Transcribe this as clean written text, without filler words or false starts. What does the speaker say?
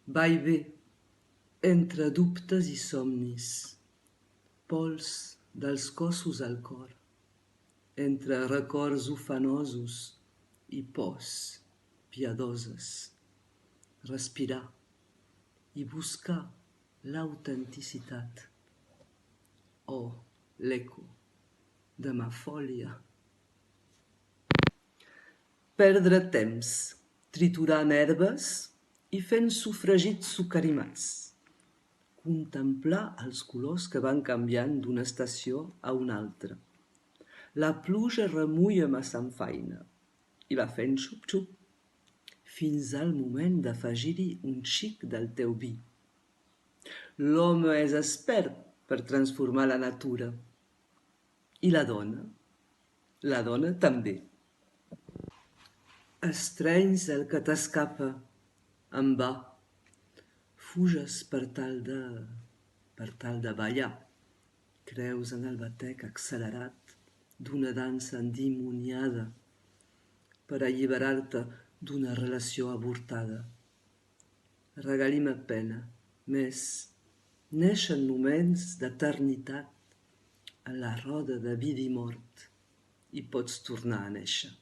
Va i ve, entre dubtes i somnis, pols dels cossos al cor, entre records ufanosos i pors piadoses. Respirar i buscar l'autenticitat. Oh, l'eco de ma fòlia. Perdre temps, triturant herbes i fent sofregits sucarimats. Contemplar els colors que van canviant d'una estació a una altra. La pluja remulla ma samfaina i va fent xup-xup fins al moment d'afegir-hi un xic del teu vi. L'home és expert per transformar la natura. I la dona també. Estrenys el que t'escapa, en va. Fuges per tal de ballar. Creus en el batec accelerat d'una dansa endimoniada per alliberar-te d'una relació avortada. Regalim a pena, més neixen moments d'eternitat a la roda de vida i mort i pots tornar a néixer.